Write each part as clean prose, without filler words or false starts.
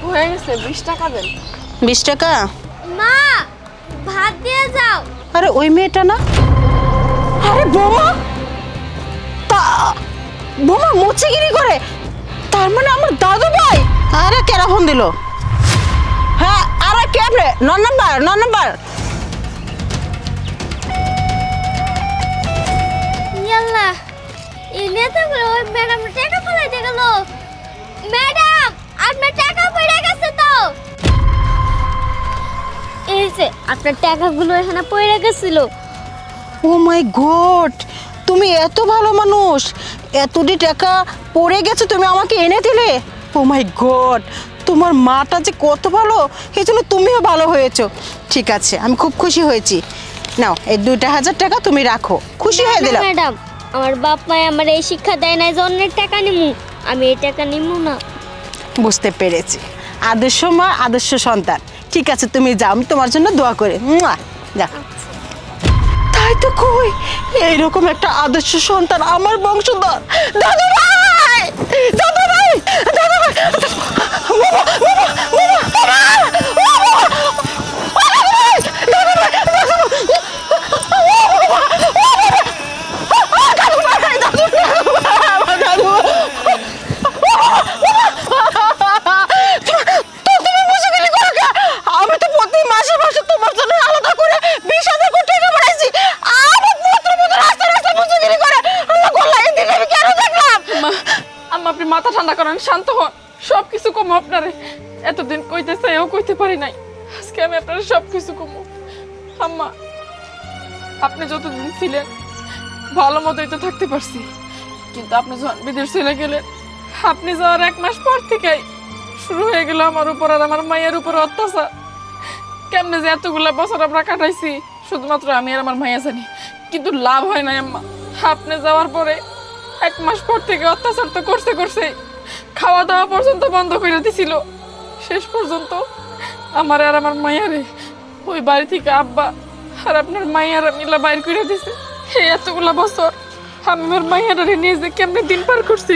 হয়ে গেছে 20 টাকা দেন। 20 টাকা? মা ভাত দিয়ে যাও। আরে ওই মেয়েটা না? আরে বোমা, বোমা মুচিগিরি করে, তার মানে আমার দাদু ভাই। আরে কেরা ফোন দিল? হ্যাঁ আরে কে আপনি? 9 নাম্বার। ইয়াল্লাহ এই নেতাগুলো ওই ম্যাডাম টাকা ফলাইতে গেল। ম্যাডাম আপনার টাকা পড়ে গেছে তো। এই যে আপনার টাকাগুলো এখানে পড়ে গেছিল। ও মাই গড, তুমি এত ভালো মানুষ, এতটি টাকা পড়ে গেছে তুমি আমাকে এনে দিলে। ও মাই গড, তোমার মাটা যে কত ভালো, এই জন্য তুমিও ভালো হয়েছো। ঠিক আছে, আমি খুব খুশি হয়েছি। নাও এই 2,000 টাকা তুমি রাখো। খুশি হয়ে দিলাম। ম্যাডাম আমার বাপ মা আমার এই শিক্ষা দেয় না যে অন্যের টাকা নিমু, আমি এই টাকা নিমু না। বুঝতে পেরেছি, আদর্শ মা আদর্শ সন্তান। ঠিক আছে তুমি যাও, আমি তোমার জন্য দোয়া করে যা। তাই তো কই, এইরকম একটা আদর্শ সন্তান আমার বংশধর। দাদু ভাই, দাদু ভাই, দাদু ভাই, আমি তো প্রতি মাসে মাসে তোমার জন্য আলাদা করে 20,000 টাকা পাঠাইছি। আমার পুত্র রাস্তা মুচুগিরি করে আল্লাহ গোল্লা দিন আমি কেন দেখলাম? আম্মা আপনি মাথা ঠান্ডা করেন, শান্ত হন। সবকিছু কমো আপনারে, এতদিন কইতে চাইও কইতে পারি নাই, আজকে আমি আপনার সবকিছু কমো। আম্মা আপনি যতদিন ছিলেন ভালো মতোই তো থাকতে পারছি, কিন্তু আপনি যখন বিদেশ চলে গেলেন, আপনি যাওয়ার 1 মাস পর থেকেই শুরু হয়ে গেল আমার উপর আর আমার মায়ের উপর অত্যাচার। কেমনে যে এতগুলা বছর আমরা কাটাইছি শুধুমাত্র আমি আর আমার মাইয়া জানি, কিন্তু লাভ হয় নাই আম্মা। আপনি যাওয়ার পরে 1 মাস পর থেকে অত্যাচার তো করছে, খাওয়া দাওয়া পর্যন্ত বন্ধ করে দিছিল। শেষ পর্যন্ত আমার আর আমার মাইয়ারে ওই বাড়ি থেকে আব্বা আর আপনার মাইয়ারা মিলা বাইর করে দিছে। এই এতগুলা বছর আমি আমার মাইয়ারে নিয়ে যে কেমনে দিন পার করছি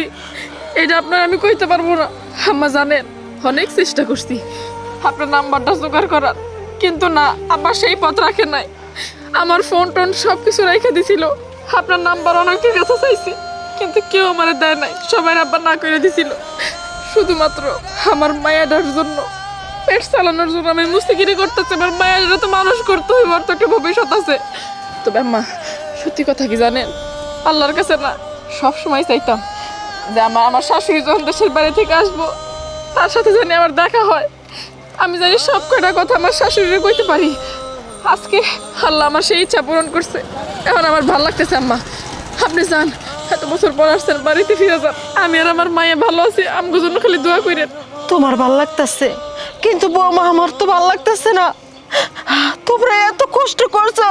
এটা আপনার আমি কইতে পারবো না। আম্মা জানেন, অনেক চেষ্টা করছি আপনার নাম্বারটা জোগাড় করার, কিন্তু না, আব্বা সেই পথ রাখে নাই। আমার ফোন টোন সব কিছু রেখে দিছিল, আপনার নাম্বার অনেকের কাছে চাইছি, কিন্তু কেউ আমার দেয় নাই, সবাই আব্বা না করে দিছিল। শুধুমাত্র আমার মায়াটার জন্য, পেট চালানোর জন্য আমি মুস্তিগিরি করতেছি। আমার মায়াটা তো মানুষ করতে হইব, আর তো একটা ভবিষ্যৎ আছে। তবে আম্মা সত্যি কথা কি জানেন, আল্লাহর কাছে না সবসময় চাইতাম যে আমার শাশুড়ি যখন দেশের বাড়ি থেকে আসবো তার সাথে জানি আমার দেখা হয়, আমি জানি সব কয়টা কথা আমার শাশুড়িরে কইতে পারি। আজকে আল্লাহ আমার সেই ইচ্ছা পূরণ করছে। এখন আমার ভালো লাগতেছে আম্মা, আপনি যান, এত বছর পর আসছেন, বাড়িতে ফিরে যান। আমি আর আমার মায়ে ভালো আছি, আমগো জন্য খালি দোয়া করেন। তোমার ভাল লাগতেছে, কিন্তু বৌমা আমার তো ভাল লাগতেছে না। তোমরা এত কষ্ট করছো,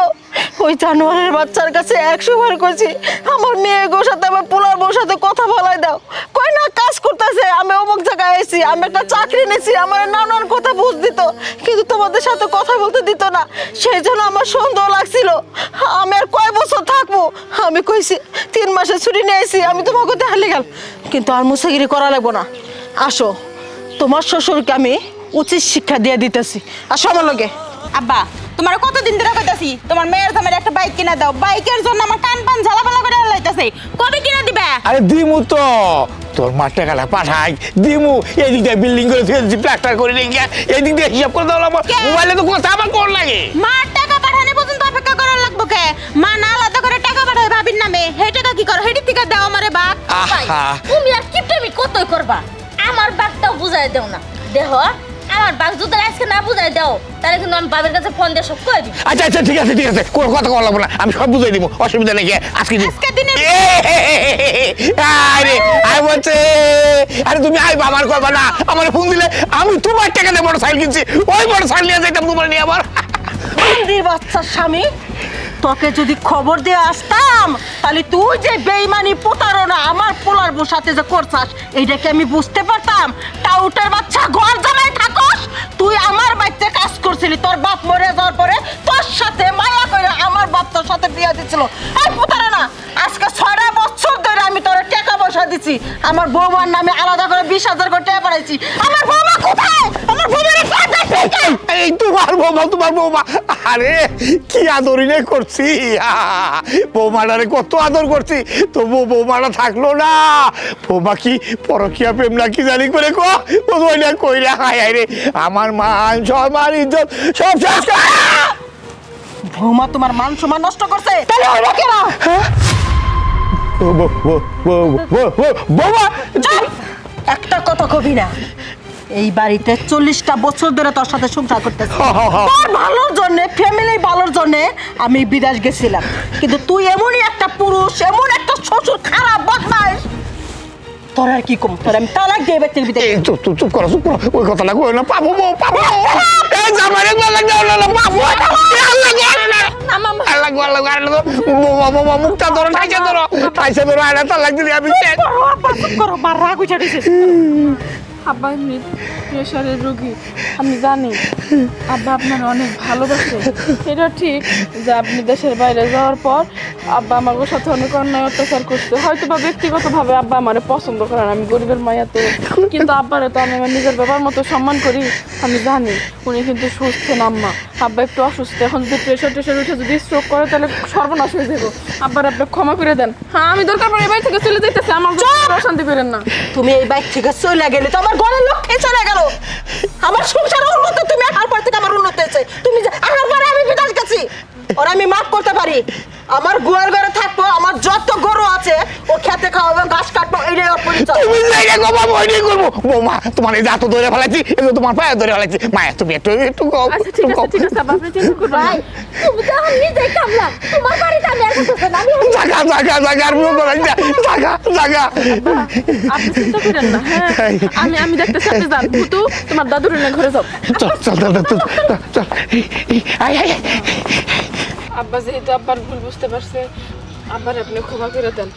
ওই জানোয়ারের বাচ্চার কাছে 100 বার কইছি আমার মেয়ে গো সাথে আমার পোলার বউর সাথে কথা বলাই দাও, কই না কাজ করতেছে, আমি অমুক জায়গায় আইছি, আমি একটা চাকরি নিয়েছি, আমার নানান কথা বুঝ দিত, কিন্তু তোমাদের সাথে কথা বলতে দিত না। সেই জন্য আমার সন্দেহ লাগছিল আমি আর কয় বছর থাকবো। আমি কইছি 3 মাসের ছুটি নিয়ে আইছি, আমি তোমাকে দেখালে গেল, কিন্তু আর মুসাগিরি করা লাগবো না। আসো, তোমার শ্বশুরকে আমি উচিত শিক্ষা দিয়ে দিতেছি। আসো আমার লগে। আব্বা তোমার কতদিন ধরে কইতাছি তোমার মেয়ের জামাই একটা বাইক কিনা দাও, বাইকের জন্য আমার কান পান ঝালাপালা করে লাইতাছে, কবে কিনা দিবা? আরে দিমু তো, তোর মা টাকাটা পাঠাই দিমু। এদিক দিয়ে বিল্ডিং করে ফেলছি, প্লাস্টার করে রেখে এদিক দিয়ে হিসাব করে দাও। আমার মোবাইলে তো কথা আমার কোন লাগে, মার টাকা পাঠানো পর্যন্ত অপেক্ষা করার লাগবো কে? মা না আলাদা করে টাকা পাঠায় ভাবির নামে, সেই টাকা কি করো? হেডি থেকে দাও আমারে বাপ। তুমি আর কিপটামি কতই করবা, আমার বাপটাও বুঝাই দেও না। দেহ আমার বাপ যদি আজকে না বুঝাই দাও তাহলে কিন্তু আমি বাবার কাছে ফোন দিয়ে সব কই দিব। আচ্ছা আচ্ছা ঠিক আছে কোনো কথা কওয়া লাগবে না, আমি সব বুঝাই দিব, অসুবিধা নেই। আজকে দিনে আরে আই বলছে, আরে তুমি আই আমার করবা না, আমার ফোন দিলে আমি তোমার টাকা দিয়ে মোটরসাইকেল কিনছি, ওই মোটরসাইকেল নিয়ে যাইতাম তোমার নিয়ে। আবার বাচ্চার স্বামী, তোকে যদি খবর দিয়ে আসতাম তাহলে তুই যে বেঈমানি প্রতারণা আমার পোলার বউর সাথে যে করছাস এইটাকে আমি বুঝতে পারতাম। টাউটের বাচ্চা, ঘর জামাই থাকস, তুই আমার বাড়িতে কাজ করছিলি, তোর বাপ মরে যাওয়ার পরে তোর সাথে মায়া করে আমার বাপ তোর সাথে বিয়ে দিছিল। এই প্রতারণা, আজকে 6টা বছর ধরে আমি তোর টাকা পয়সা দিছি, আমার বৌমার নামে আলাদা করে 20,000 করে টাকা পাঠাইছি, আমার বৌমা কোথায়? এই তোমার বৌমা আরে কি আদরই না করছি বৌমাটারে কত আদর করছি তবু বৌমাটা থাকলো না বৌমা কি পরকিয়া প্রেম না কি জানি করে কইরা হায় রে আমার মান সম্মান ইজ্জত সব শেষ করে বৌমা তোমার মান সম্মান নষ্ট করছে তাহলে ওইটা কেন? বৌমা একটা কথা কবি না, এই বাড়িতে 40টা বছর ধরে তোর সাথে সংসার করতেছি। তোর ভালোর জন্য, ফ্যামিলির ভালোর জন্য আমি বিদেশ গেছিলাম, কিন্তু তুই এমনই একটা পুরুষ, এমন একটা শ্বশুর, খারাপ বদমাইশ, তোর আর কি কম? তোর আমি তালাক দিয়ে ব্যক্তির ভিতরে। চুপ করো ওই কথাটা কই না পাবো এই জামারে গলা না পাবো বৌমা মুখটা ধরো টাইসে ধরো আরে তালাক দিলি আমি করো বার রাগ উঠে দিছিস। আব্বা এমনি প্রেশারের রোগী, আমি জানি আব্বা আপনার অনেক ভালোবাসে। এটা ঠিক যে আপনি দেশের বাইরে যাওয়ার পর আব্বা আমার সাথে অনেক অন্যায় অত্যাচার করছে, হয়তো বা ব্যক্তিগতভাবে আব্বা আমারে পছন্দ করেন, আমি গরিবের মায়া তো, কিন্তু আব্বারে তো আমি আমার নিজের বাবার মতো সম্মান করি। আমি জানি উনি কিন্তু সুস্থ না আম্মা, আব্বা একটু অসুস্থ, এখন যদি প্রেশার উঠে যদি স্ট্রোক করে তাহলে সর্বনাশ হয়ে যাবো। আব্বার আপনি ক্ষমা করে দেন। হ্যাঁ আমি দরকার পড়ে এই বাড়ি থেকে চলে যাইতেছি, আমার অশান্তি করেন না। তুমি এই বাইক থেকে চলে গেলে তো আমার ঘরের লক্ষ্যে চলে গেল, আমার সংসার উন্নত, তুমি আসার পর থেকে আমার উন্নত হয়েছে, তুমি আসার পরে আমি বিদেশ গেছি, ওর আমি মাফ করতে পারি। আমার গোয়াল ঘরে থাকবো, আমার যত গরু আছে ও খেতে খাওয়াবো, ঘাস কাটবো, এইটাই ওর পরিচয়। তুমি জায়গা গো ওইটাই করবো বৌমা, তোমার এই দাঁত ধরে ফেলাচ্ছি, এগুলো তোমার পায়ে ধরে ফেলাচ্ছি, মায়া তুমি একটু কও। আচ্ছা ঠিক আছে আব্বা, আপনি চিন্তা করবেন না। তুমি তো এখন নিজেই কামলা, তোমার বাড়িতে আমি আর করতেছি না, আমি জাগা আর বিয়ে করাই না, জাগা আপনি চিন্তা করেন না। হ্যাঁ আমি দেখতেছি, আপনি যান ভুতু, তোমার দাদুর এনে ঘরে যাও। চল আয় আব্বা যেহেতু আব্বার ভুল বুঝতে পারছে, আব্বার আপনি ক্ষমা করে দেন।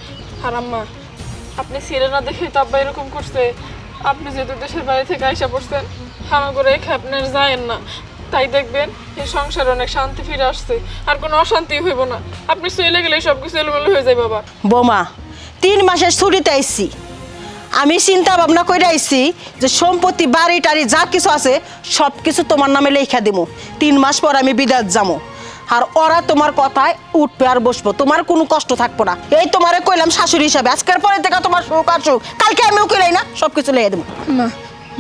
আর আম্মা আপনি ছেলে না দেখে তো আব্বা এরকম করছে, আপনি যেহেতু দেশের বাড়ি থেকে আইসা পড়ছেন, হামা করে রেখে আপনার যায়েন না, তাই দেখবেন এই সংসারে অনেক শান্তি ফিরে আসছে, আর কোনো অশান্তি হইব না। আপনি চলে গেলে সব কিছু এলোমেলো হয়ে যায় বাবা। বোমা 3 মাসের ছুটিতে আইছি, আমি চিন্তা ভাবনা করে আইছি যে সম্পত্তি বাড়ি টাড়ি যা কিছু আছে সব কিছু তোমার নামে লেখা দেবো, 3 মাস পর আমি বিদেশ যাবো, আর ওরা তোমার কথায় উঠবে আর বসবো, তোমার কোনো কষ্ট থাকবো না। এই তোমারে কইলাম শাশুড়ি হিসাবে, আজকের পরে থেকে তোমার সুখ আর সুখ, কালকে আমি উকিলাই না, সব কিছু লেগে দেবো। মা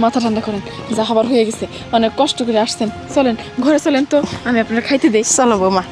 মাথা ঠান্ডা করেন, যা হবার হয়ে গেছে, অনেক কষ্ট করে আসছেন, চলেন ঘরে চলেন তো, আমি আপনার খাইতে দেই। চলো বৌমা।